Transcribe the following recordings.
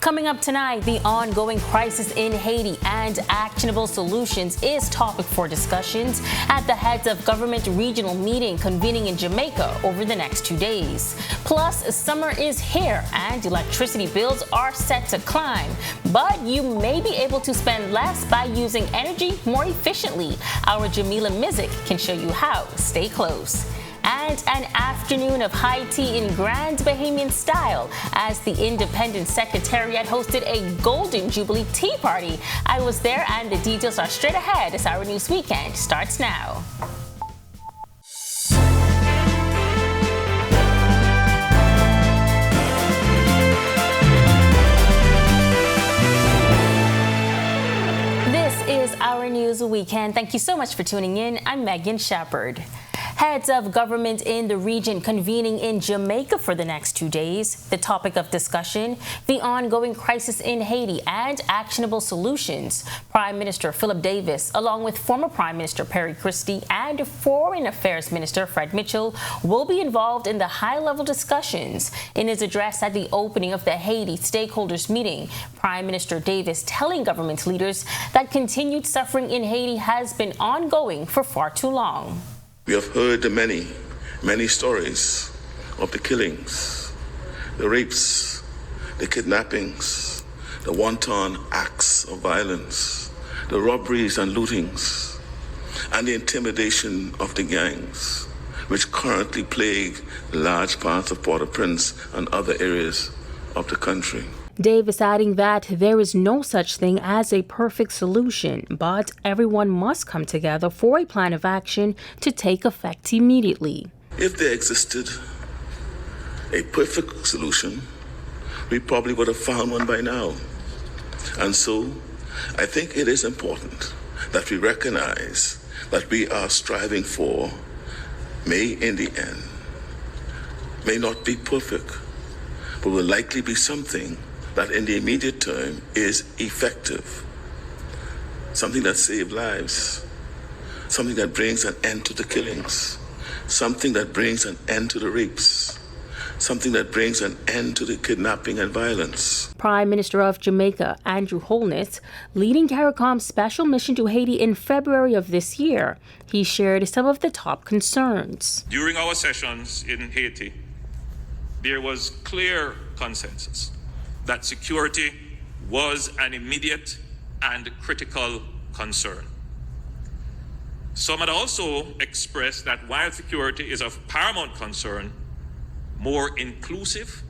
Coming up tonight, the ongoing crisis in Haiti and actionable solutions is topic for discussions at the heads of government regional meeting convening in Jamaica over the next 2 days. Plus, summer is here and electricity bills are set to climb, but you may be able to spend less by using energy more efficiently. Our Jamila Mizik can show you how. Stay close. And an afternoon of Haiti in grand Bahamian style as the Independent Secretariat hosted a Golden Jubilee tea party. I was there and the details are straight ahead as our news weekend starts now. This is our news weekend. Thank you so much for tuning in. I'm Megan Shepard. Heads of government in the region convening in Jamaica for the next 2 days. The topic of discussion, the ongoing crisis in Haiti and actionable solutions. Prime Minister Philip Davis, along with former Prime Minister Perry Christie and Foreign Affairs Minister Fred Mitchell, will be involved in the high-level discussions. In his address at the opening of the Haiti stakeholders meeting, Prime Minister Davis telling government leaders that continued suffering in Haiti has been ongoing for far too long. We have heard the many stories of the killings, the rapes, the kidnappings, the wanton acts of violence, the robberies and lootings, and the intimidation of the gangs, which currently plague large parts of Port-au-Prince and other areas of the country. Davis adding that there is no such thing as a perfect solution, but everyone must come together for a plan of action to take effect immediately. If there existed a perfect solution, we probably would have found one by now. And so I think it is important that we recognize that we are striving for may in the end may not be perfect, but will likely be something that in the immediate term is effective, something that saves lives, something that brings an end to the killings, something that brings an end to the rapes, something that brings an end to the kidnapping and violence. Prime Minister of Jamaica, Andrew Holness, leading CARICOM's special mission to Haiti in February of this year, he shared some of the top concerns. During our sessions in Haiti, there was clear consensus that security was an immediate and critical concern. Some had also expressed that while security is of paramount concern, more inclusive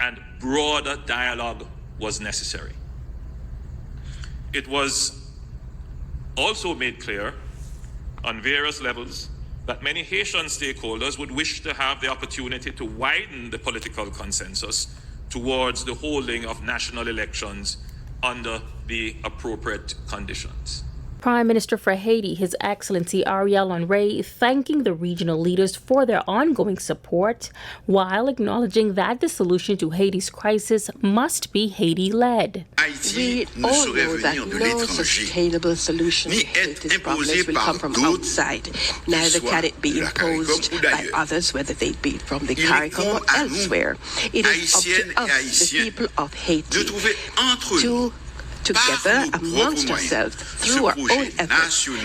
and broader dialogue was necessary. It was also made clear on various levels that many Haitian stakeholders would wish to have the opportunity to widen the political consensus towards the holding of national elections under the appropriate conditions. Prime Minister for Haiti, His Excellency Ariel Henry, thanking the regional leaders for their ongoing support, while acknowledging that the solution to Haiti's crisis must be Haiti-led. We all know that no sustainable solution to Haiti's problems will come from outside. Neither can it be imposed by others, whether they be from the CARICOM or elsewhere. It is up to us, the people of Haiti, to together amongst ourselves through our own efforts to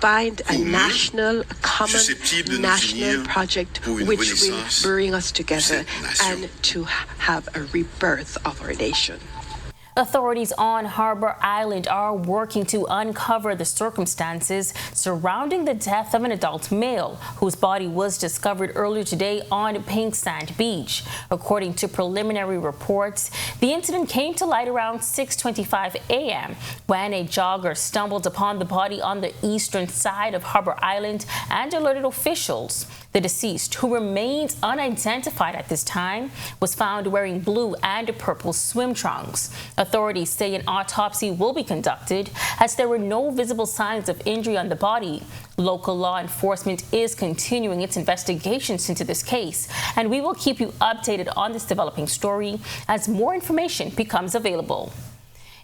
find a national, common national project which will bring us together and to have a rebirth of our nation. Authorities on Harbor Island are working to uncover the circumstances surrounding the death of an adult male whose body was discovered earlier today on Pink Sand Beach. According to preliminary reports, the incident came to light around 6:25 a.m. when a jogger stumbled upon the body on the eastern side of Harbor Island and alerted officials. The deceased, who remains unidentified at this time, was found wearing blue and purple swim trunks. Authorities say an autopsy will be conducted as there were no visible signs of injury on the body. Local law enforcement is continuing its investigations into this case, and we will keep you updated on this developing story as more information becomes available.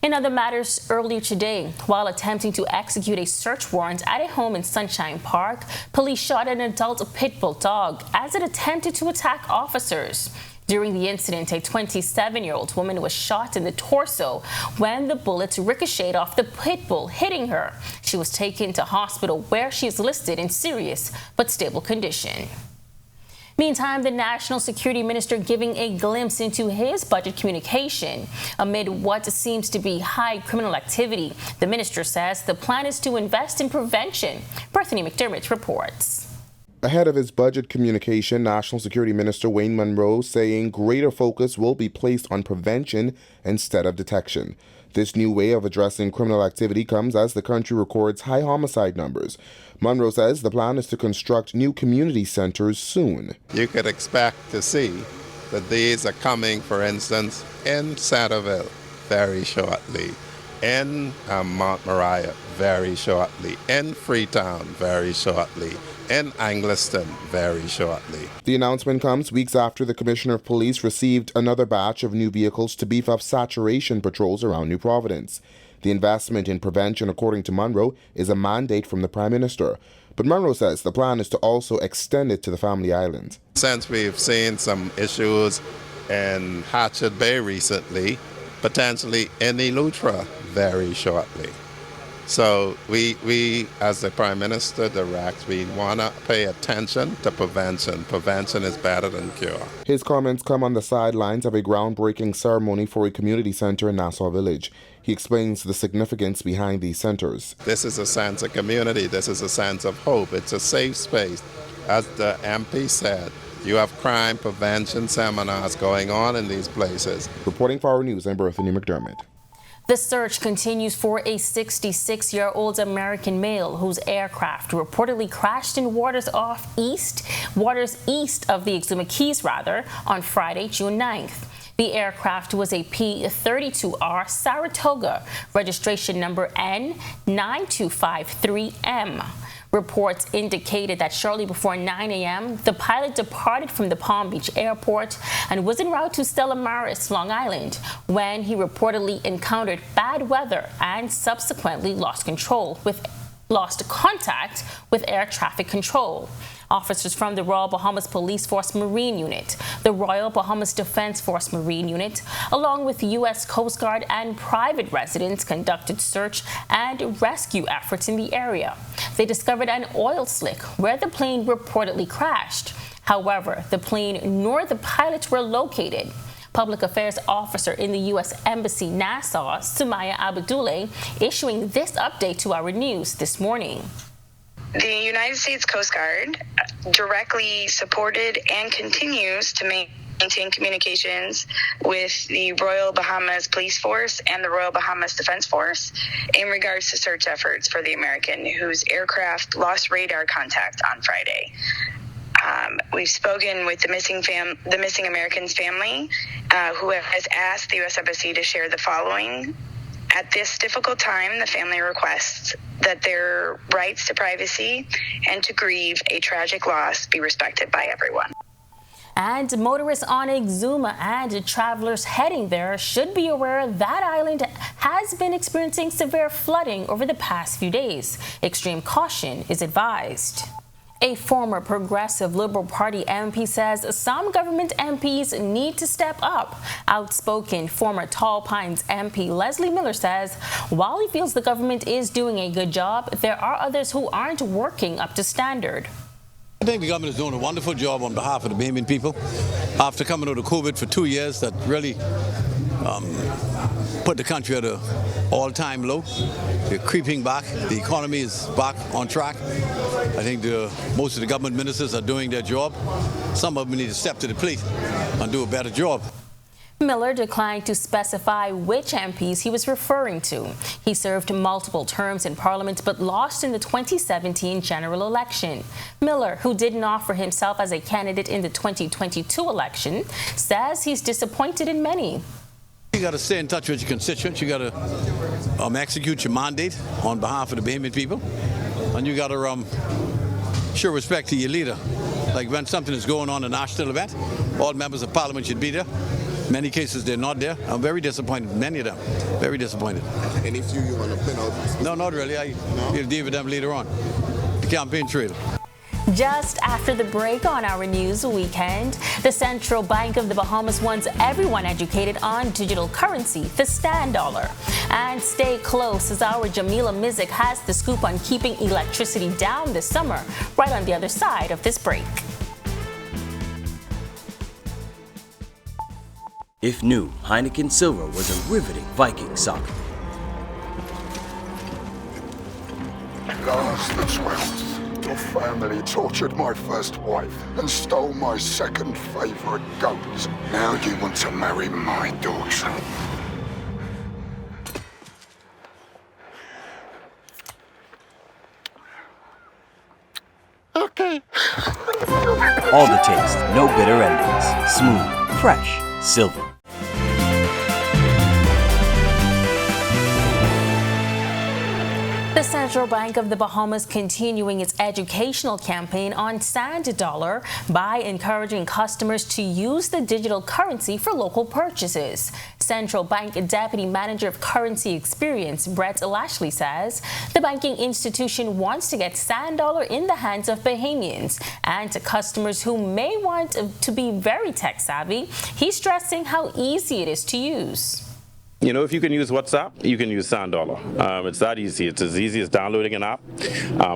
In other matters, earlier today, while attempting to execute a search warrant at a home in Sunshine Park, police shot an adult pit bull dog as it attempted to attack officers. During the incident, a 27-year-old woman was shot in the torso when the bullets ricocheted off the pit bull, hitting her. She was taken to hospital where she is listed in serious but stable condition. Meantime, the National Security Minister giving a glimpse into his budget communication amid what seems to be high criminal activity. The minister says the plan is to invest in prevention. Bethany McDermott reports. Ahead of his budget communication, National Security Minister Wayne Munroe saying greater focus will be placed on prevention instead of detection. This new way of addressing criminal activity comes as the country records high homicide numbers. Munroe says the plan is to construct new community centers soon. You could expect to see that these are coming, for instance, in Centerville very shortly, in Mount Moriah very shortly, in Freetown very shortly, in Angliston very shortly. The announcement comes weeks after the Commissioner of Police received another batch of new vehicles to beef up saturation patrols around New Providence. The investment in prevention, according to Munroe, is a mandate from the Prime Minister. But Munroe says the plan is to also extend it to the Family Island. Since we've seen some issues in Hatchet Bay recently, potentially in Eleuthera very shortly. So we, as the Prime Minister directs, we want to pay attention to prevention. Prevention is better than cure. His comments come on the sidelines of a groundbreaking ceremony for a community center in Nassau Village. He explains the significance behind these centers. This is a sense of community. This is a sense of hope. It's a safe space. As the MP said, you have crime prevention seminars going on in these places. Reporting for Our News, I'm Bethany McDermott. The search continues for a 66-year-old American male whose aircraft reportedly crashed in waters east of the Exuma Keys, on Friday, June 9th. The aircraft was a P-32R Saratoga, registration number N9253M. Reports indicated that shortly before 9 a.m., the pilot departed from the Palm Beach airport and was en route to Stella Maris, Long Island, when he reportedly encountered bad weather and subsequently lost contact with air traffic control. Officers from the Royal Bahamas Police Force Marine Unit, the Royal Bahamas Defense Force Marine Unit, along with U.S. Coast Guard and private residents conducted search and rescue efforts in the area. They discovered an oil slick where the plane reportedly crashed. However, the plane nor the pilot were located. Public Affairs Officer in the U.S. Embassy, Nassau, Sumaya Abdullah, issuing this update to Our News this morning. The United States Coast Guard directly supported and continues to maintain communications with the Royal Bahamas Police Force and the Royal Bahamas Defense Force in regards to search efforts for the American whose aircraft lost radar contact on Friday. We've spoken with the missing American's family, who has asked the U.S. Embassy to share the following. At this difficult time, the family requests that their rights to privacy and to grieve a tragic loss be respected by everyone. And motorists on Exuma and travelers heading there should be aware that island has been experiencing severe flooding over the past few days. Extreme caution is advised. A former Progressive Liberal Party MP says some government MPs need to step up. Outspoken former Tall Pines MP Leslie Miller says while he feels the government is doing a good job, there are others who aren't working up to standard. I think the government is doing a wonderful job on behalf of the Bahamian people. After coming out of COVID for 2 years, that really put the country at an all-time low. They're creeping back. The economy is back on track. I think most of the government ministers are doing their job. Some of them need to step to the plate and do a better job. Miller declined to specify which MPs he was referring to. He served multiple terms in Parliament but lost in the 2017 general election. Miller, who didn't offer himself as a candidate in the 2022 election, says he's disappointed in many. You got to stay in touch with your constituents. You got to execute your mandate on behalf of the Bahamian people, and you got to show respect to your leader. Like when something is going on a national event, all members of Parliament should be there. In many cases, they're not there. I'm very disappointed. Many of them, very disappointed. Any few you want to pin out? No, not really. We'll deal with them later on. The campaign trail. Just after the break on Our News Weekend, the Central Bank of the Bahamas wants everyone educated on digital currency, the stand dollar. And stay close as our Jamila Mizik has the scoop on keeping electricity down this summer, right on the other side of this break. If new, Heineken Silver was a riveting Viking saga. Last the 12th. Your family tortured my first wife and stole my second favorite goat. Now you want to marry my daughter. Okay. All the taste, no bitter endings. Smooth, fresh, silver. The Central Bank of the Bahamas continuing its educational campaign on Sand Dollar by encouraging customers to use the digital currency for local purchases. Central Bank Deputy Manager of Currency Experience, Brett Lashley, says the banking institution wants to get Sand Dollar in the hands of Bahamians and to customers who may want to be very tech savvy. He's stressing how easy it is to use. You know, if you can use WhatsApp, you can use Sand Dollar. It's that easy. It's as easy as downloading an app,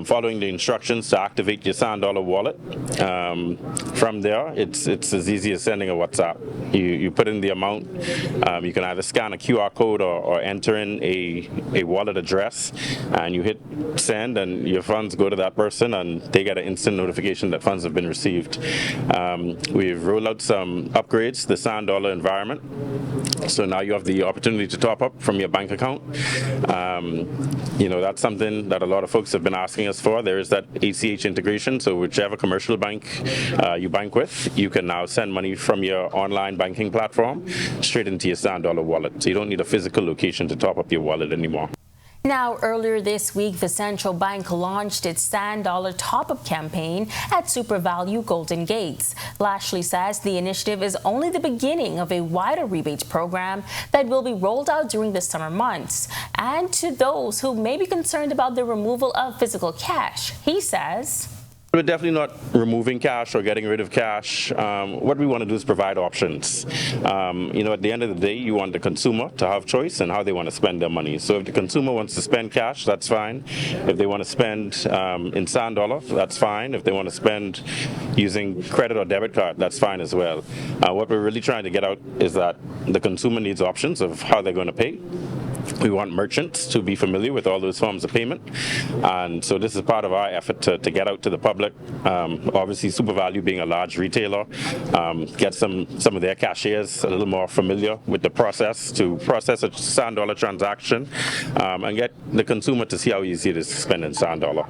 following the instructions to activate your Sand Dollar wallet. From there, it's as easy as sending a WhatsApp. You put in the amount. You can either scan a QR code or enter in a wallet address, and you hit send, and your funds go to that person, and they get an instant notification that funds have been received. We've rolled out some upgrades to the Sand Dollar environment. So now you have the opportunity to top up from your bank account. You know, that's something that a lot of folks have been asking us for. There is that ACH integration, so whichever commercial bank you bank with, you can now send money from your online banking platform straight into your Sand Dollar wallet. So you don't need a physical location to top up your wallet anymore. Now, earlier this week, the Central Bank launched its Sand Dollar top-up campaign at Super Value Golden Gates. Lashley says the initiative is only the beginning of a wider rebates program that will be rolled out during the summer months. And to those who may be concerned about the removal of physical cash, he says, we're definitely not removing cash or getting rid of cash. What we want to do is provide options. You know, at the end of the day, you want the consumer to have choice in how they want to spend their money. So if the consumer wants to spend cash, that's fine. If they want to spend in Sand Dollar, that's fine. If they want to spend using credit or debit card, that's fine as well. What we're really trying to get out is that the consumer needs options of how they're going to pay. We want merchants to be familiar with all those forms of payment, and so this is part of our effort to get out to the public. Obviously, Super Value being a large retailer, get some of their cashiers a little more familiar with the process to process a Sand Dollar transaction, and get the consumer to see how easy it is to spend in Sand Dollar.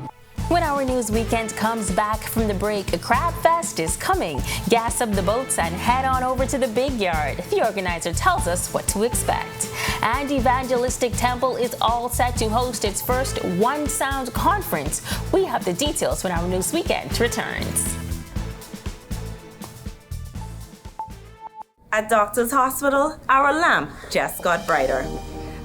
When Our News Weekend comes back from the break, a Crab Fest is coming. Gas up the boats and head on over to the big yard. The organizer tells us what to expect. And Evangelistic Temple is all set to host its first One Sound conference. We have the details when Our News Weekend returns. At Doctors Hospital, our lamp just got brighter.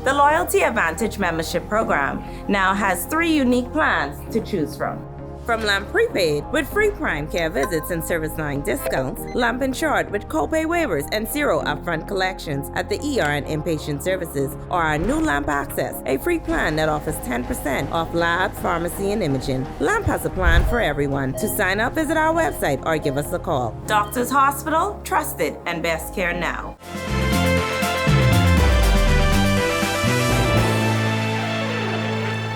The Loyalty Advantage membership program now has 3 unique plans to choose from. From Lamp Prepaid with free prime care visits and service line discounts, Lamp Insured with copay waivers and 0 upfront collections at the ER and inpatient services, or our new Lamp Access, a free plan that offers 10% off labs, pharmacy, and imaging. Lamp has a plan for everyone. To sign up, visit our website or give us a call. Doctors Hospital, trusted and best care now.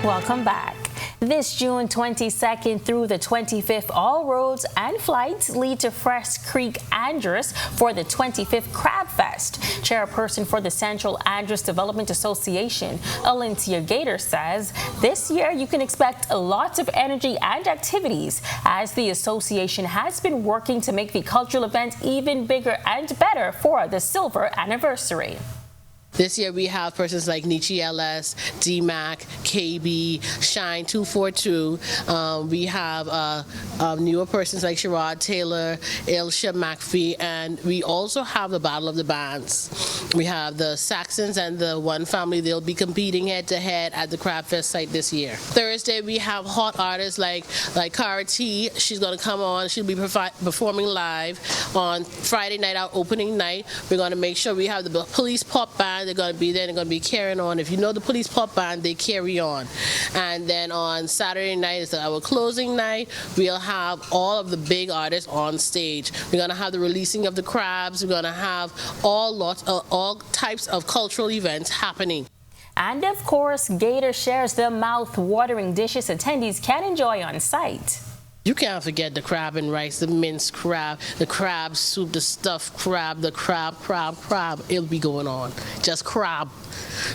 Welcome back. This June 22nd through the 25th, all roads and flights lead to Fresh Creek Andros for the 25th Crab Fest. Chairperson for the Central Andros Development Association, Alintia Gator, says this year you can expect a lot of energy and activities as the association has been working to make the cultural event even bigger and better for the silver anniversary. This year we have persons like Nietzsche LS, DMAC, KB, Shine 242. We have newer persons like Sherrod Taylor, Ilsha McPhee, and we also have the Battle of the Bands. We have the Saxons and the One Family. They'll be competing head-to-head at the Crab Fest site this year. Thursday we have hot artists like Cara T. She's going to come on. She'll be performing live. On Friday night, our opening night, we're going to make sure we have the Police Pop Band. They're going to be there. They're going to be carrying on. If you know the Police Pop Band, they carry on. And then on Saturday night is our closing night. We'll have all of the big artists on stage. We're going to have the releasing of the crabs. We're going to have all types of cultural events happening. And of course, Gator shares the mouth-watering dishes attendees can enjoy on site. You can't forget the crab and rice, the minced crab, the crab soup, the stuffed crab, the crab. It'll be going on. Just crab.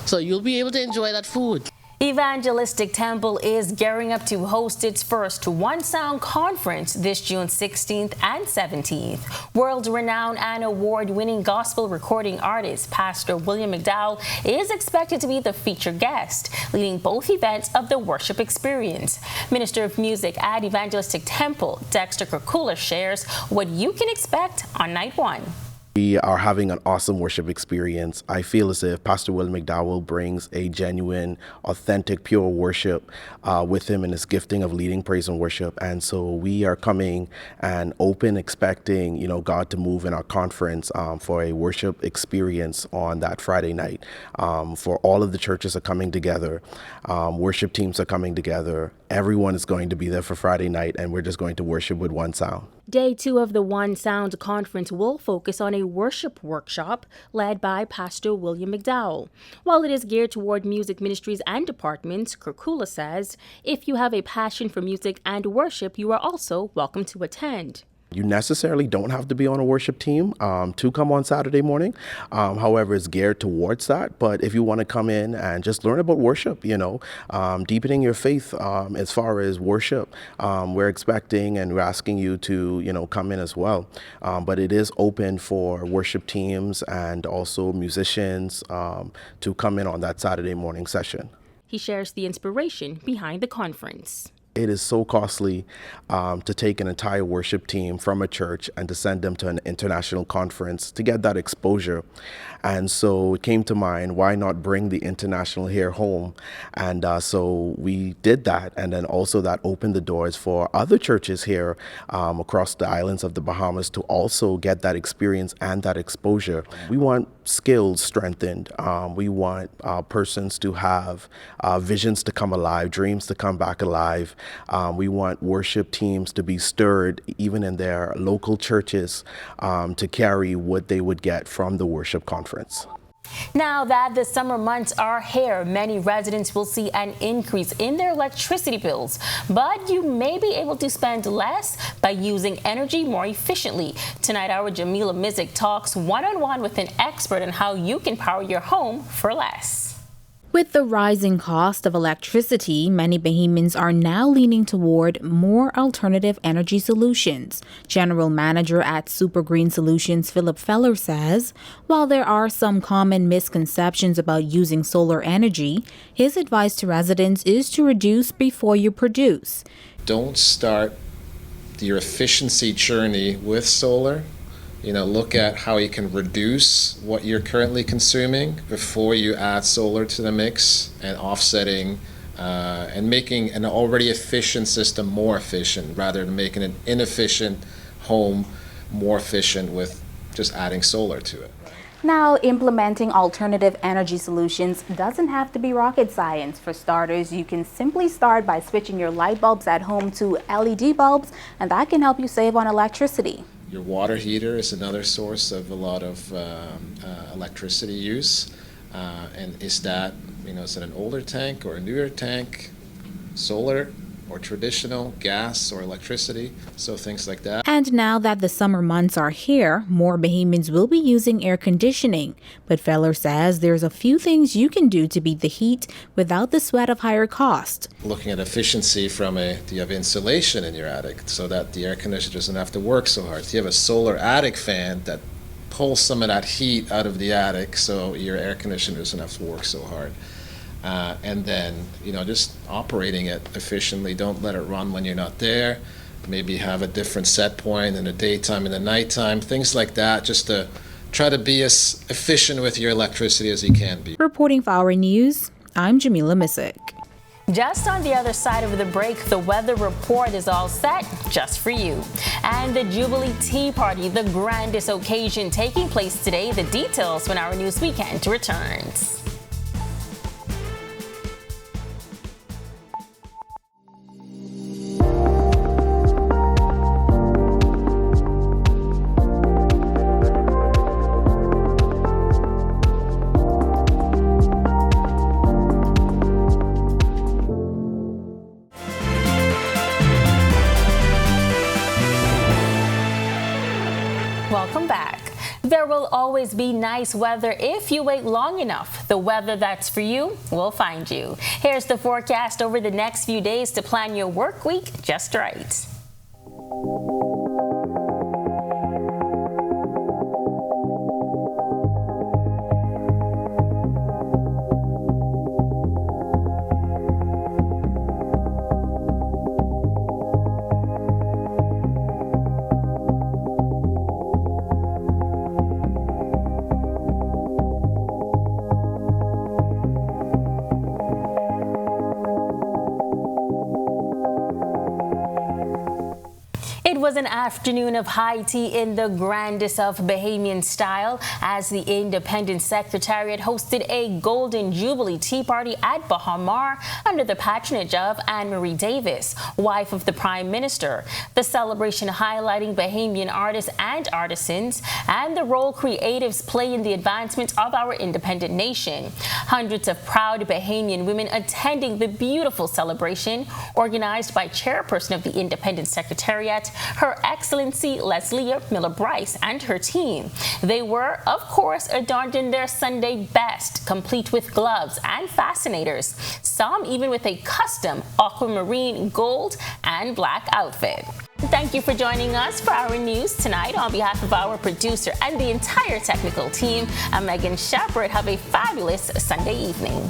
So you'll be able to enjoy that food. Evangelistic Temple is gearing up to host its first One Sound conference this June 16th and 17th. World-renowned and award-winning gospel recording artist Pastor William McDowell is expected to be the featured guest, leading both events of the worship experience. Minister of Music at Evangelistic Temple, Dexter Kurkula, shares what you can expect on night one. We are having an awesome worship experience. I feel as if Pastor Will McDowell brings a genuine, authentic, pure worship with him in his gifting of leading praise and worship. And so we are coming and open, expecting, God to move in our conference for a worship experience on that Friday night. For all of the churches are coming together. Worship teams are coming together. Everyone is going to be there for Friday night, and we're just going to worship with one sound. Day 2 of the One Sound conference will focus on a worship workshop led by Pastor William McDowell. While it is geared toward music ministries and departments, Kurkula says, if you have a passion for music and worship, you are also welcome to attend. You necessarily don't have to be on a worship team to come on Saturday morning. However, it's geared towards that. But if you want to come in and just learn about worship, deepening your faith as far as worship, we're expecting and we're asking you to, come in as well. But it is open for worship teams and also musicians to come in on that Saturday morning session. He shares the inspiration behind the conference. It is so costly to take an entire worship team from a church and to send them to an international conference to get that exposure. And so it came to mind, why not bring the international here home? And so we did that. And then also that opened the doors for other churches here across the islands of the Bahamas to also get that experience and that exposure. We want skills strengthened. We want persons to have visions to come alive, dreams to come back alive. We want worship teams to be stirred, even in their local churches, to carry what they would get from the worship conference. Now that the summer months are here, many residents will see an increase in their electricity bills, but you may be able to spend less by using energy more efficiently. Tonight, our Jamila Mizik talks one-on-one with an expert on how you can power your home for less. With the rising cost of electricity, many Bahamians are now leaning toward more alternative energy solutions. General Manager at Super Green Solutions, Philip Feller, says, while there are some common misconceptions about using solar energy, his advice to residents is to reduce before you produce. Don't start your efficiency journey with solar. Look at how you can reduce what you're currently consuming before you add solar to the mix, and offsetting and making an already efficient system more efficient rather than making an inefficient home more efficient with just adding solar to it. Now, implementing alternative energy solutions doesn't have to be rocket science. For starters, you can simply start by switching your light bulbs at home to LED bulbs, and that can help you save on electricity. Your water heater is another source of a lot of electricity use. And is that, is it an older tank or a newer tank, solar or traditional, gas or electricity? So things like that. And now that the summer months are here, more Bahamians will be using air conditioning. But Feller says there's a few things you can do to beat the heat without the sweat of higher cost. Looking at efficiency do you have insulation in your attic so that the air conditioner doesn't have to work so hard? Do you have a solar attic fan that pull some of that heat out of the attic so your air conditioner doesn't have to work so hard. And then, just operating it efficiently. Don't let it run when you're not there. Maybe have a different set point in the daytime and the nighttime, things like that, just to try to be as efficient with your electricity as you can be. Reporting for Our News, I'm Jamila Missick. Just on the other side of the break, the weather report is all set just for you. And the Jubilee Tea Party, the grandest occasion taking place today. The details when Our News Weekend returns. Welcome back. There will always be nice weather if you wait long enough. The weather that's for you will find you. Here's the forecast over the next few days to plan your work week just right. It was an afternoon of high tea in the grandest of Bahamian style as the Independence Secretariat hosted a Golden Jubilee Tea Party at Bahamas under the patronage of Anne-Marie Davis, wife of the Prime Minister. The celebration highlighting Bahamian artists and artisans and the role creatives play in the advancement of our independent nation. Hundreds of proud Bahamian women attending the beautiful celebration organized by Chairperson of the Independence Secretariat, Her Excellency Leslie Miller-Bryce, and her team. They were, of course, adorned in their Sunday best, complete with gloves and fascinators, some even with a custom aquamarine gold and black outfit. Thank you for joining us for Our News tonight. On behalf of our producer and the entire technical team, I'm Megan Shepard. Have a fabulous Sunday evening.